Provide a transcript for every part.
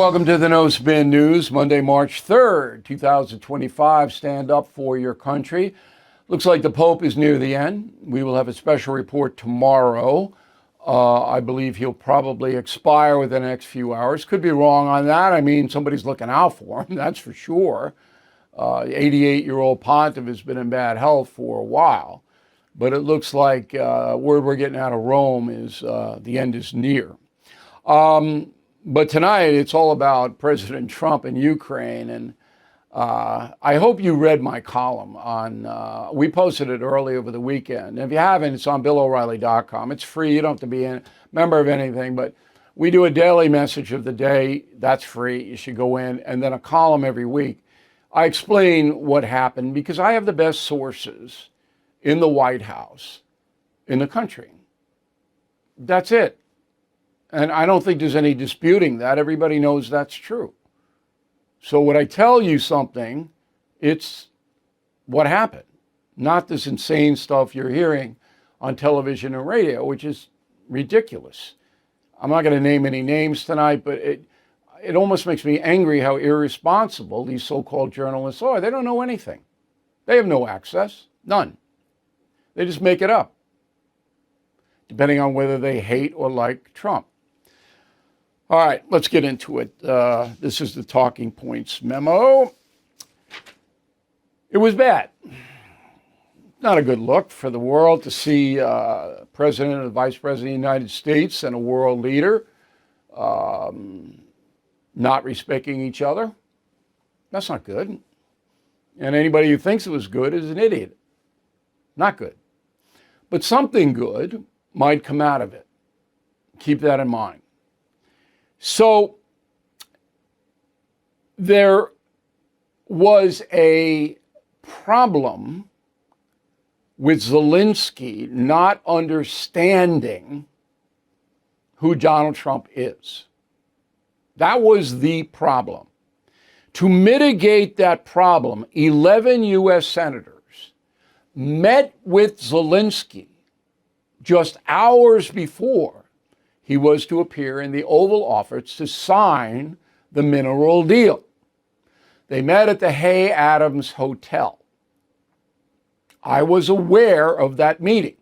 welcome to the No Spin News, Monday, March 3rd, 2025. Stand up for your country. Looks like the Pope is near the end. We will have a special report tomorrow. I believe he'll probably expire within the next few hours. Could be wrong on that. I mean, somebody's looking out for him, that's for sure. 88-year-old pontiff has been in bad health for a while. But it looks like word we're getting out of Rome is the end is near. But tonight, it's all about President Trump and Ukraine. And I hope you read my column on, we posted it early over the weekend. If you haven't, it's on BillO'Reilly.com. It's free. You don't have to be a member of anything. But we do a daily message of the day. That's free. You should go in. And then a column every week. I explain what happened because I have the best sources in the White House in the country. That's it. And I don't think there's any disputing that. Everybody knows that's true. So when I tell you something, it's what happened, not this insane stuff you're hearing on television and radio, which is ridiculous. I'm not going to name any names tonight, but it almost makes me angry how irresponsible these so-called journalists are. They don't know anything. They have no access, none. They just make it up, depending on whether they hate or like Trump. All right, let's get into it. This is the talking points memo. It was bad. Not a good look for the world to see President and Vice President of the United States and a world leader not respecting each other. That's not good. And anybody who thinks it was good is an idiot. Not good. But something good might come out of it. Keep that in mind. So there was a problem with Zelensky not understanding who Donald Trump is. That was the problem. To mitigate that problem, 11 U.S. senators met with Zelensky just hours before he was to appear in the Oval Office to sign the mineral deal. They met at the Hay Adams Hotel. I was aware of that meeting,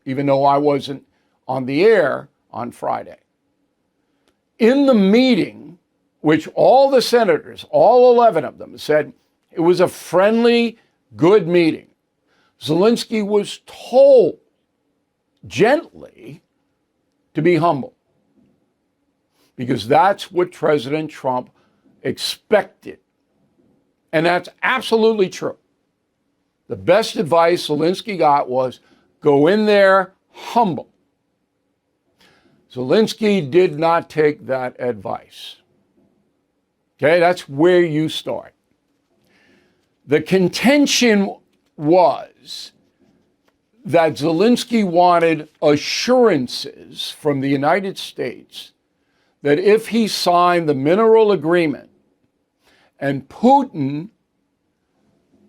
even though I wasn't on the air on Friday. In the meeting, which all the senators, all 11 of them, said it was a friendly, good meeting, Zelensky was told gently to be humble, because that's what President Trump expected. And that's absolutely true. The best advice Zelensky got was go in there humble. Zelensky did not take that advice. Okay, that's where you start. The contention was that Zelensky wanted assurances from the United States that if he signed the mineral agreement and Putin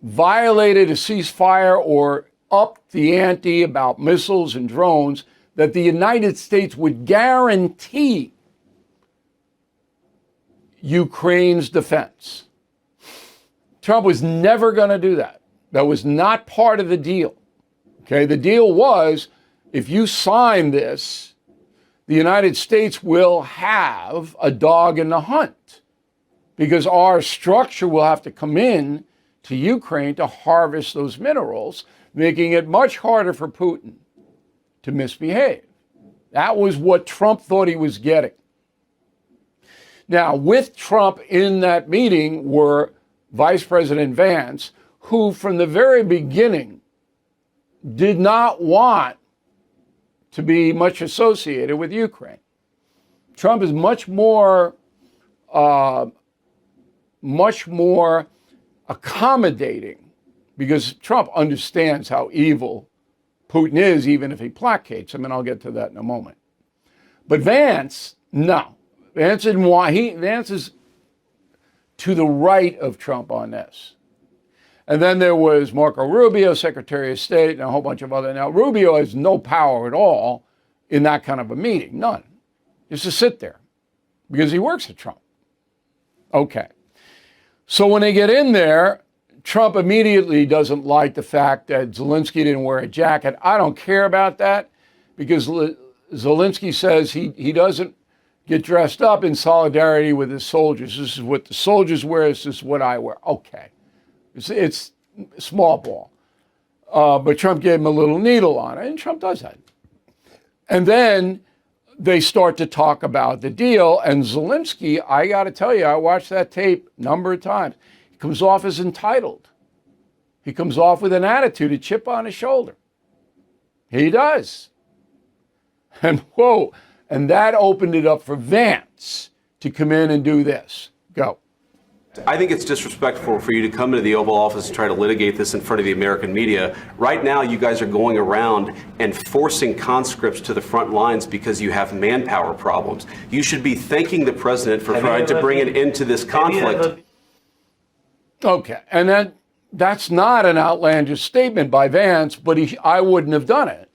violated a ceasefire or upped the ante about missiles and drones, that the United States would guarantee Ukraine's defense. Trump was never going to do that. That was not part of the deal. Okay, the deal was, if you sign this, the United States will have a dog in the hunt because our structure will have to come in to Ukraine to harvest those minerals, making it much harder for Putin to misbehave. That was what Trump thought he was getting. Now, with Trump in that meeting were Vice President Vance, who from the very beginning did not want to be much associated with Ukraine. Trump is much more accommodating because Trump understands how evil Putin is, even if he placates him, and I'll get to that in a moment. But Vance, no. Vance didn't want, Vance is to the right of Trump on this. And then there was Marco Rubio, Secretary of State, and a whole bunch of other. Now, Rubio has no power at all in that kind of a meeting, none. Just to sit there because he works for Trump. Okay. So when they get in there, Trump immediately doesn't like the fact that Zelensky didn't wear a jacket. I don't care about that because Zelensky says he doesn't get dressed up in solidarity with his soldiers. This is what the soldiers wear. This is what I wear. Okay. It's small ball. But Trump gave him a little needle on it, and Trump does that. And then they start to talk about the deal, and Zelensky, I got to tell you, I watched that tape a number of times. He comes off as entitled. He comes off with an attitude, a chip on his shoulder. He does. And whoa, and that opened it up for Vance to come in and do this. Go. I think it's disrespectful for you to come into the Oval Office and try to litigate this in front of the American media. Right now, you guys are going around and forcing conscripts to the front lines because you have manpower problems. You should be thanking the president for trying to bring an end to this conflict. Okay, and that's not an outlandish statement by Vance, but I wouldn't have done it.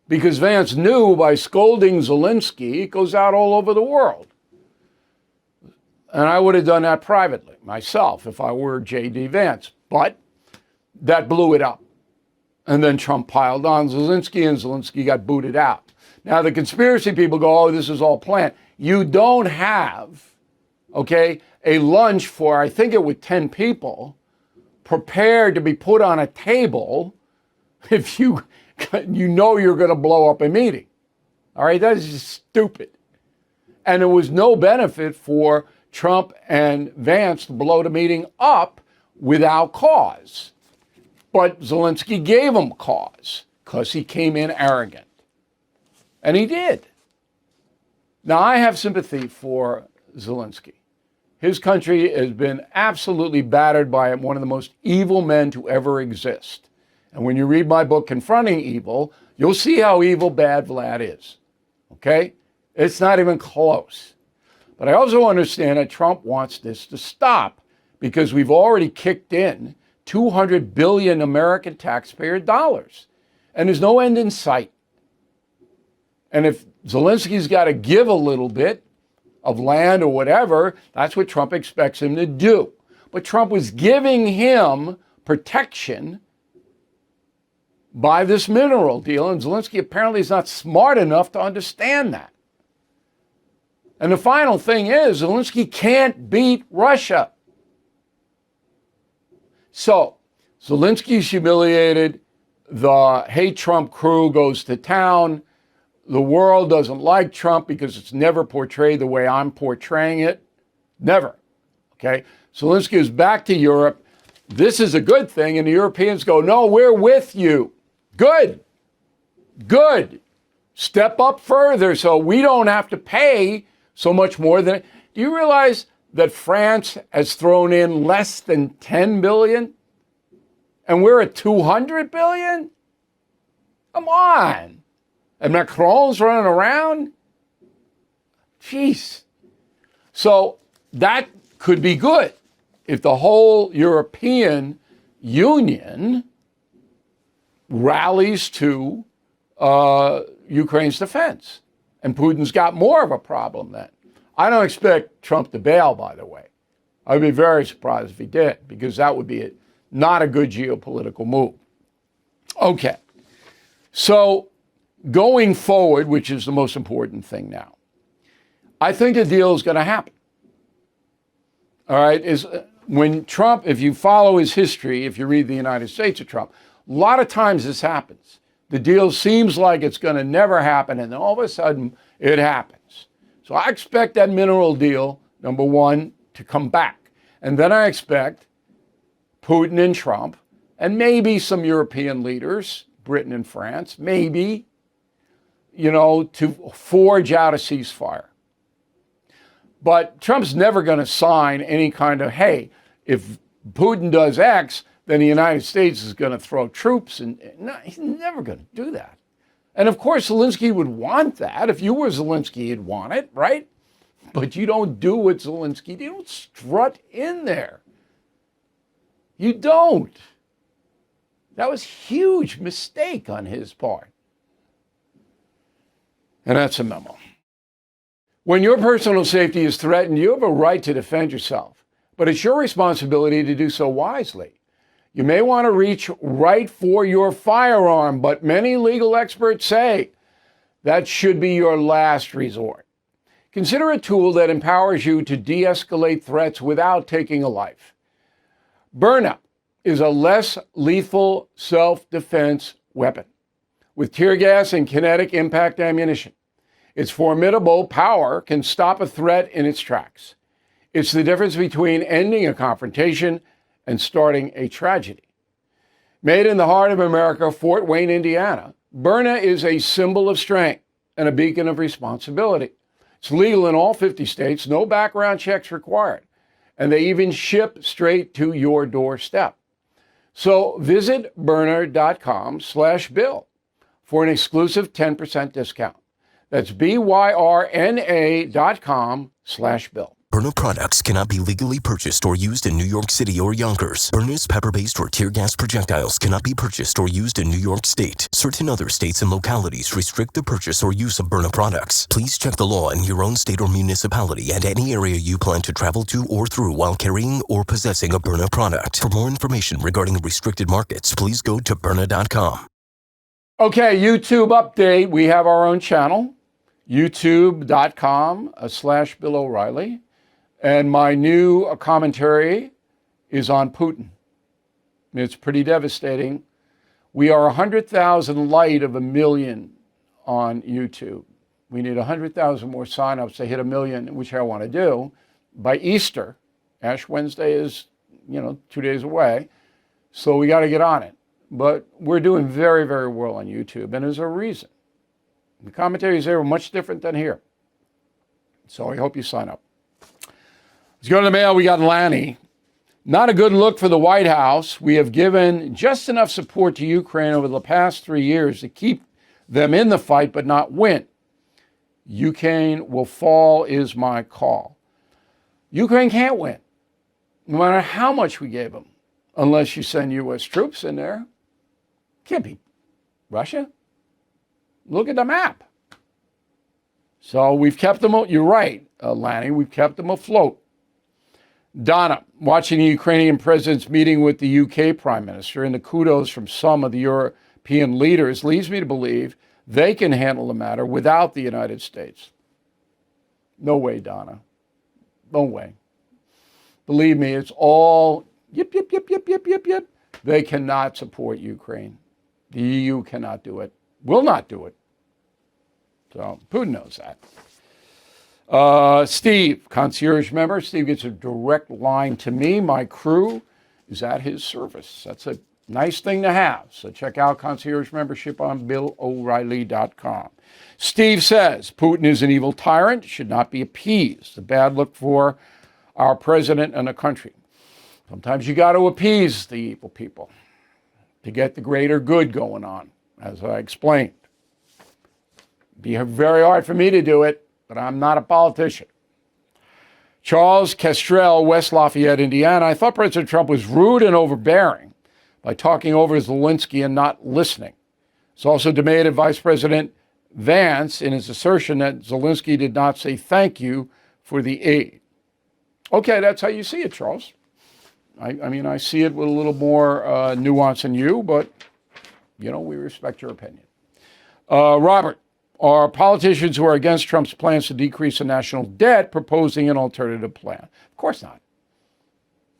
Because Vance knew by scolding Zelensky, it goes out all over the world. And I would have done that privately myself if I were J.D. Vance. But that blew it up. And then Trump piled on Zelensky, and Zelensky got booted out. Now, the conspiracy people go, oh, this is all planned. You don't have, okay, a lunch for, I think it was 10 people, prepared to be put on a table if you know you're going to blow up a meeting. All right, that is just stupid. And there was no benefit for Trump and Vance to blow the meeting up without cause. But Zelensky gave him cause because he came in arrogant. And he did. Now, I have sympathy for Zelensky. His country has been absolutely battered by one of the most evil men to ever exist. And when you read my book, Confronting Evil, you'll see how evil bad Vlad is. Okay? It's not even close. But I also understand that Trump wants this to stop because we've already kicked in 200 billion American taxpayer dollars. And there's no end in sight. And if Zelensky's got to give a little bit of land or whatever, that's what Trump expects him to do. But Trump was giving him protection by this mineral deal, and Zelensky apparently is not smart enough to understand that. And the final thing is, Zelensky can't beat Russia. So, Zelensky's humiliated. The hate Trump crew goes to town. The world doesn't like Trump because it's never portrayed the way I'm portraying it. Never. Okay? Zelensky is back to Europe. This is a good thing. And the Europeans go, no, we're with you. Good. Good. Step up further so we don't have to pay so much more than. Do you realize that France has thrown in less than 10 billion? And we're at 200 billion? Come on. And Macron's running around? Jeez. So that could be good if the whole European Union rallies to Ukraine's defense. And Putin's got more of a problem then. I don't expect Trump to bail, by the way. I'd be very surprised if he did, because that would be not a good geopolitical move. Okay. So going forward, which is the most important thing now, I think a deal is going to happen. All right. When Trump, if you follow his history, if you read the United States of Trump, a lot of times this happens. The deal seems like it's going to never happen, and then all of a sudden it happens. So I expect that mineral deal, number one, to come back. And then I expect Putin and Trump, and maybe some European leaders, Britain and France, maybe, to forge out a ceasefire. But Trump's never going to sign any kind of, hey, if Putin does X, then the United States is going to throw troops. And no, he's never going to do that. And of course, Zelensky would want that. If you were Zelensky, you'd want it, right? But you don't do what Zelensky did. You don't strut in there. You don't. That was a huge mistake on his part. And that's a memo. When your personal safety is threatened, you have a right to defend yourself, but it's your responsibility to do so wisely. You may want to reach right for your firearm, but many legal experts say that should be your last resort. Consider a tool that empowers you to de-escalate threats without taking a life. Byrna is a less lethal self-defense weapon with tear gas and kinetic impact ammunition. Its formidable power can stop a threat in its tracks. It's the difference between ending a confrontation and starting a tragedy. Made in the heart of America, Fort Wayne, Indiana, Byrna is a symbol of strength and a beacon of responsibility. It's legal in all 50 states, no background checks required, and they even ship straight to your doorstep. So visit Byrna.com/Bill for an exclusive 10% discount. That's BYRNA.com/Bill. Byrna products cannot be legally purchased or used in New York City or Yonkers. Byrna's pepper-based or tear gas projectiles cannot be purchased or used in New York State. Certain other states and localities restrict the purchase or use of Byrna products. Please check the law in your own state or municipality and any area you plan to travel to or through while carrying or possessing a Byrna product. For more information regarding restricted markets, please go to Byrna.com. Okay, YouTube update. We have our own channel, youtube.com/Bill O'Reilly. And my new commentary is on Putin. It's pretty devastating. We are 100,000 light of 1 million on YouTube. We need 100,000 more signups to hit 1 million, which I want to do by Easter. Ash Wednesday is, 2 days away. So we got to get on it. But we're doing very, very well on YouTube, and there's a reason. The commentaries there are much different than here. So I hope you sign up. Let's go to the mail. We got Lanny. Not a good look for the White House. We have given just enough support to Ukraine over the past 3 years to keep them in the fight, but not win. Ukraine will fall is my call. Ukraine can't win, no matter how much we gave them, unless you send U.S. troops in there. Can't be Russia. Look at the map. So we've kept them, you're right, Lanny, we've kept them afloat. Donna, watching the Ukrainian president's meeting with the UK Prime Minister and the kudos from some of the European leaders leads me to believe they can handle the matter without the United States. No way, Donna. No way. Believe me, it's all yip. They cannot support Ukraine. The EU cannot do it. Will not do it. So Putin knows that. Steve, concierge member. Steve gets a direct line to me. My crew is at his service. That's a nice thing to have. So check out concierge membership on BillO'Reilly.com. Steve says Putin is an evil tyrant, should not be appeased. A bad look for our president and the country. Sometimes you got to appease the evil people to get the greater good going on, as I explained. It'd be very hard for me to do it, but I'm not a politician. Charles Kestrel, West Lafayette, Indiana. I thought President Trump was rude and overbearing by talking over Zelensky and not listening. It's also debated Vice President Vance in his assertion that Zelensky did not say thank you for the aid. Okay, that's how you see it, Charles. I mean, I see it with a little more nuance than you, but, we respect your opinion. Robert, are politicians who are against Trump's plans to decrease the national debt proposing an alternative plan? Of course not.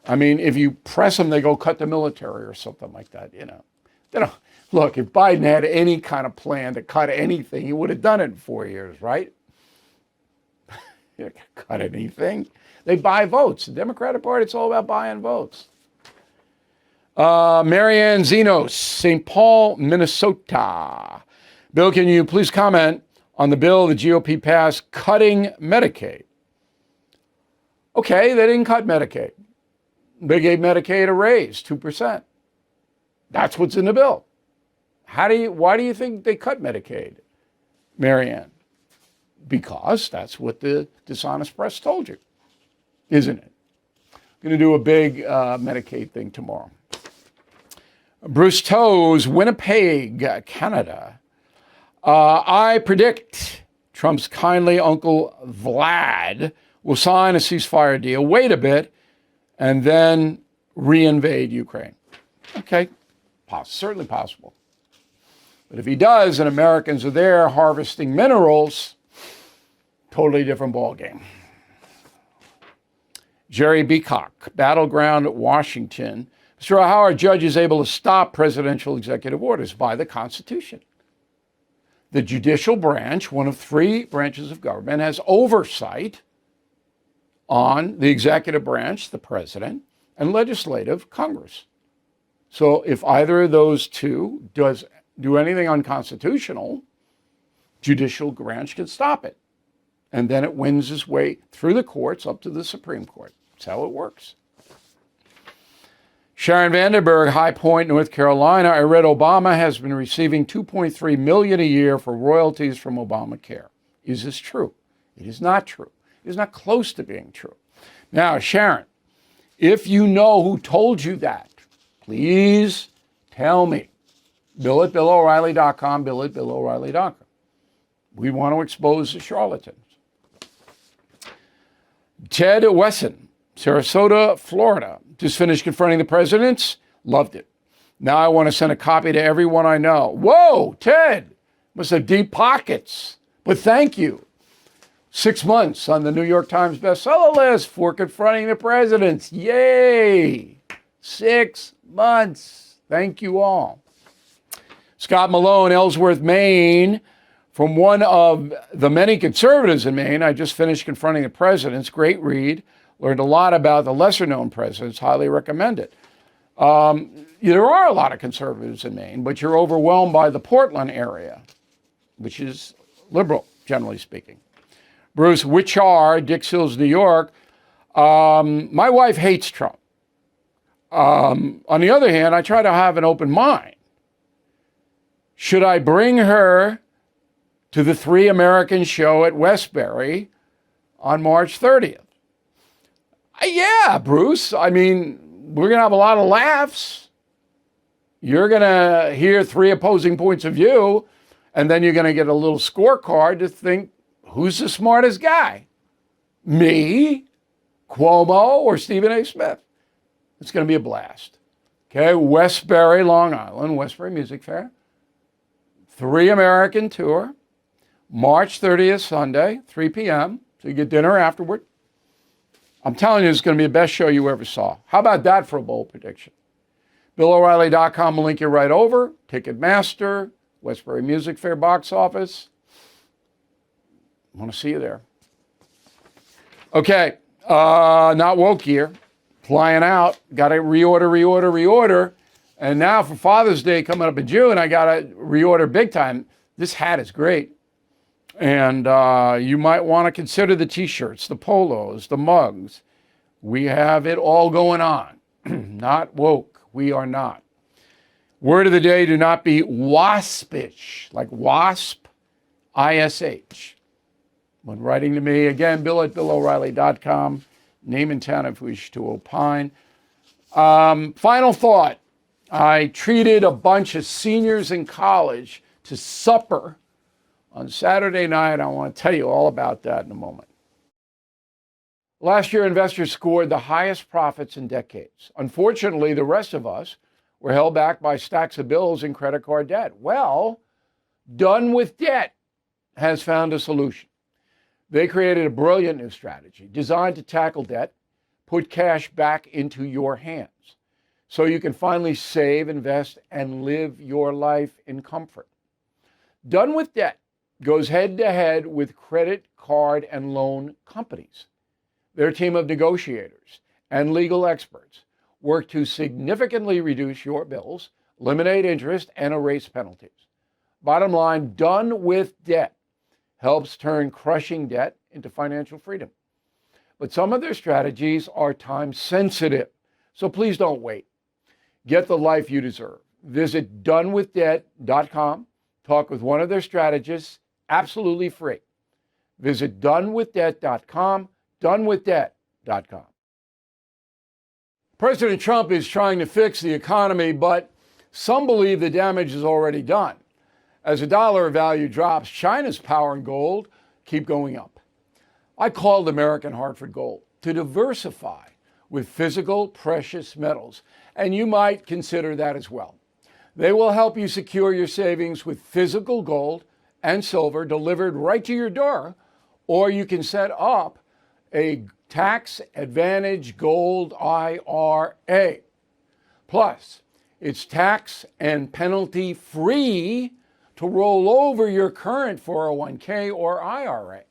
I mean, if you press them, they go cut the military or something like that, They don't, look, if Biden had any kind of plan to cut anything, he would have done it in 4 years, right? Cut anything. They buy votes. The Democratic Party, it's all about buying votes. Marianne Zenos, St. Paul, Minnesota. Bill, can you please comment on the bill the GOP passed cutting Medicaid? Okay, they didn't cut Medicaid. They gave Medicaid a raise, 2%. That's what's in the bill. Why do you think they cut Medicaid, Marianne? Because that's what the dishonest press told you, isn't it? I'm going to do a big Medicaid thing tomorrow. Bruce Toes, Winnipeg, Canada. I predict Trump's kindly Uncle Vlad will sign a ceasefire deal, wait a bit, and then reinvade Ukraine. Okay, certainly possible. But if he does and Americans are there harvesting minerals, totally different ballgame. Jerry Beacock, Battleground, Washington. Mr. How are judges able to stop presidential executive orders? By the Constitution. The judicial branch, one of three branches of government, has oversight on the executive branch, the president, and legislative, Congress. So if either of those two does do anything unconstitutional, judicial branch can stop it. And then it wins its way through the courts up to the Supreme Court. That's how it works. Sharon Vandenberg, High Point, North Carolina. I read Obama has been receiving $2.3 million a year for royalties from Obamacare. Is this true? It is not true. It is not close to being true. Now, Sharon, if you know who told you that, please tell me. Bill at BillO'Reilly.com, Bill at BillO'Reilly.com. We want to expose the charlatans. Ted Wesson, Sarasota, Florida. Just finished confronting the presidents. Loved it. Now I want to send a copy to everyone I know. Whoa, Ted, must have deep pockets. But thank you. 6 months on the New York Times bestseller list for confronting the presidents. Yay! 6 months. Thank you all. Scott Malone, Ellsworth, Maine. From one of the many conservatives in Maine, I just finished confronting the presidents. Great read. Learned a lot about the lesser-known presidents. Highly recommend it. There are a lot of conservatives in Maine, but you're overwhelmed by the Portland area, which is liberal, generally speaking. Bruce Wichar, Dix Hills, New York. My wife hates Trump. On the other hand, I try to have an open mind. Should I bring her to the Three Americans show at Westbury on March 30th? Yeah, Bruce. I mean, we're going to have a lot of laughs. You're going to hear three opposing points of view, and then you're going to get a little scorecard to think, who's the smartest guy? Me, Cuomo, or Stephen A. Smith? It's going to be a blast. Okay, Westbury, Long Island, Westbury Music Fair. Three American tour. March 30th, Sunday, 3 p.m. So you get dinner afterward. I'm telling you, it's going to be the best show you ever saw. How about that for a bold prediction? BillO'Reilly.com will link you right over. Ticketmaster, Westbury Music Fair box office. I want to see you there. Okay, not woke here. Flying out. Got to reorder. And now for Father's Day coming up in June, I got to reorder big time. This hat is great. And you might want to consider the T-shirts, the polos, the mugs. We have it all going on. Not woke. We are not. Word of the day, do not be waspish, like wasp, I-S-H. When writing to me, again, Bill at BillO'Reilly.com. Name and town if you wish to opine. Final thought. I treated a bunch of seniors in college to supper on Saturday night. I want to tell you all about that in a moment. Last year, investors scored the highest profits in decades. Unfortunately, the rest of us were held back by stacks of bills and credit card debt. Well, Done with Debt has found a solution. They created a brilliant new strategy designed to tackle debt, put cash back into your hands so you can finally save, invest, and live your life in comfort. Done with Debt goes head-to-head with credit card and loan companies. Their team of negotiators and legal experts work to significantly reduce your bills, eliminate interest, and erase penalties. Bottom line, Done with Debt helps turn crushing debt into financial freedom. But some of their strategies are time sensitive, so please don't wait. Get the life you deserve. Visit donewithdebt.com. Talk with one of their strategists, absolutely free. Visit donewithdebt.com, donewithdebt.com. President Trump is trying to fix the economy, but some believe the damage is already done. As the dollar value drops, China's power and gold keep going up. I called American Hartford Gold to diversify with physical precious metals, and you might consider that as well. They will help you secure your savings with physical gold and silver delivered right to your door, or you can set up a tax advantage gold IRA. Plus, it's tax and penalty free to roll over your current 401k or IRA.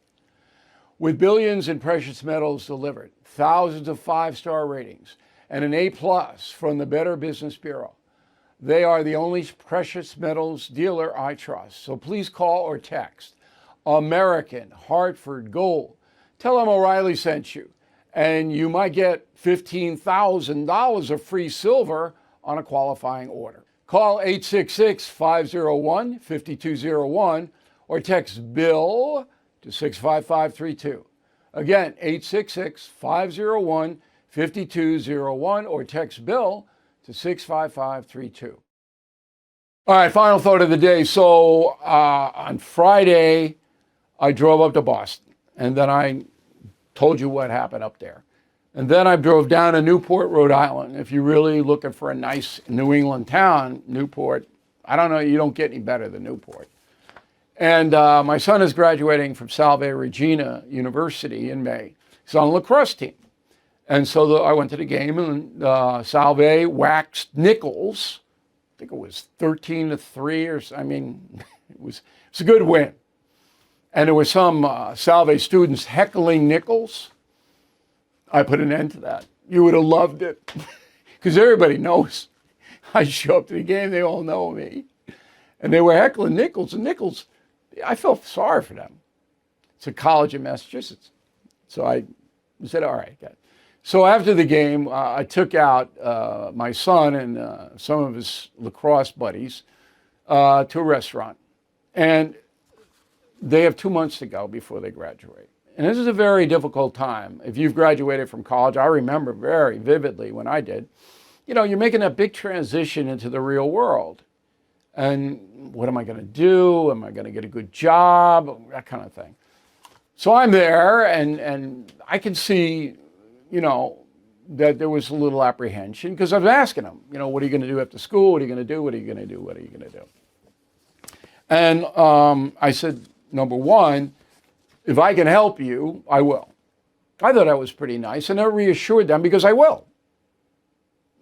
With billions in precious metals delivered, thousands of 5-star ratings, and an A+ from the Better Business Bureau, they are the only precious metals dealer I trust. So please call or text American Hartford Gold. Tell them O'Reilly sent you, and you might get $15,000 of free silver on a qualifying order. Call 866-501-5201 or text BILL to 65532. Again, 866-501-5201 or text BILL to 65532. All right, final thought of the day. So on Friday, I drove up to Boston, and then I told you what happened up there. And then I drove down to Newport, Rhode Island. If you're really looking for a nice New England town, Newport, I don't know, you don't get any better than Newport. And my son is graduating from Salve Regina University in May. He's on a lacrosse team. And so I went to the game, and Salve waxed Nichols. I think it was 13-3 or so. I mean, it was a good win. And there were some Salve students heckling Nichols. I put an end to that. You would have loved it. Because everybody knows. I show up to the game, they all know me. And they were heckling Nichols. And Nichols, I felt sorry for them. It's a college in Massachusetts. So I said, all right, guys. So after the game, I took out my son and some of his lacrosse buddies to a restaurant. And they have 2 months to go before they graduate. And this is a very difficult time. If you've graduated from college, I remember very vividly when I did, you know, you're making a big transition into the real world. And what am I going to do? Am I going to get a good job? That kind of thing. So I'm there, and I can see, you know, that there was a little apprehension because I was asking them, you know, what are you going to do after school? What are you going to do? What are you going to do? What are you going to do? And I said, number one, if I can help you, I will. I thought that was pretty nice, and I reassured them because I will.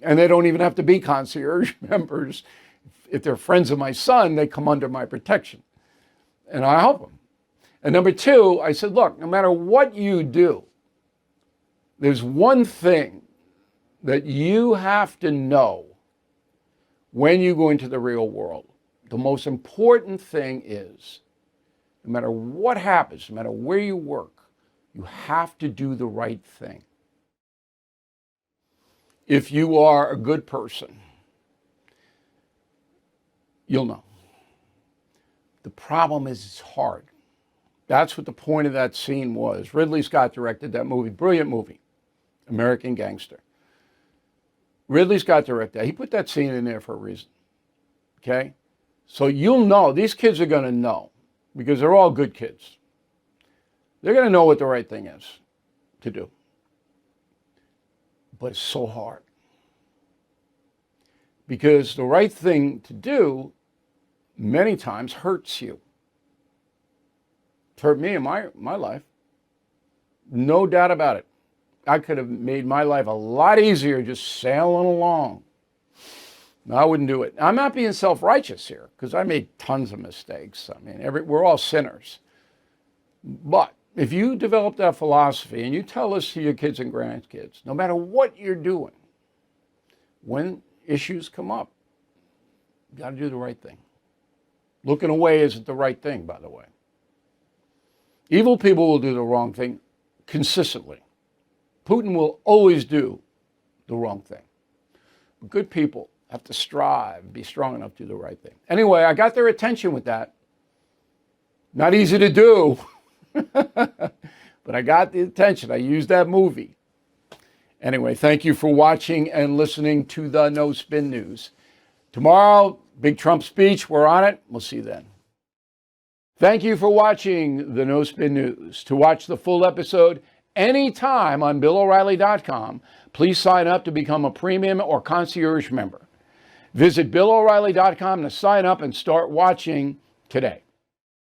And they don't even have to be concierge members. If they're friends of my son, they come under my protection, and I help them. And number two, I said, look, no matter what you do, there's one thing that you have to know when you go into the real world. The most important thing is, no matter what happens, no matter where you work, you have to do the right thing. If you are a good person, you'll know. The problem is it's hard. That's what the point of that scene was. Ridley Scott directed that movie, brilliant movie, American Gangster. Ridley Scott directed that. He put that scene in there for a reason, okay? So you'll know, these kids are going to know, because they're all good kids. They're going to know what the right thing is to do. But it's so hard. Because the right thing to do many times hurts you. It's hurt me in my life. No doubt about it. I could have made my life a lot easier just sailing along. No, I wouldn't do it. I'm not being self-righteous here because I made tons of mistakes. I mean, we're all sinners. But if you develop that philosophy and you tell us to your kids and grandkids, no matter what you're doing, when issues come up, you got to do the right thing. Looking away isn't the right thing, by the way. Evil people will do the wrong thing consistently. Putin will always do the wrong thing. Good people have to strive, be strong enough to do the right thing. Anyway, I got their attention with that. Not easy to do, but I got the attention. I used that movie. Anyway, thank you for watching and listening to the No Spin News. Tomorrow, big Trump speech. We're on it. We'll see you then. Thank you for watching the No Spin News. To watch the full episode anytime on BillO'Reilly.com, please sign up to become a premium or concierge member. Visit BillO'Reilly.com to sign up and start watching today.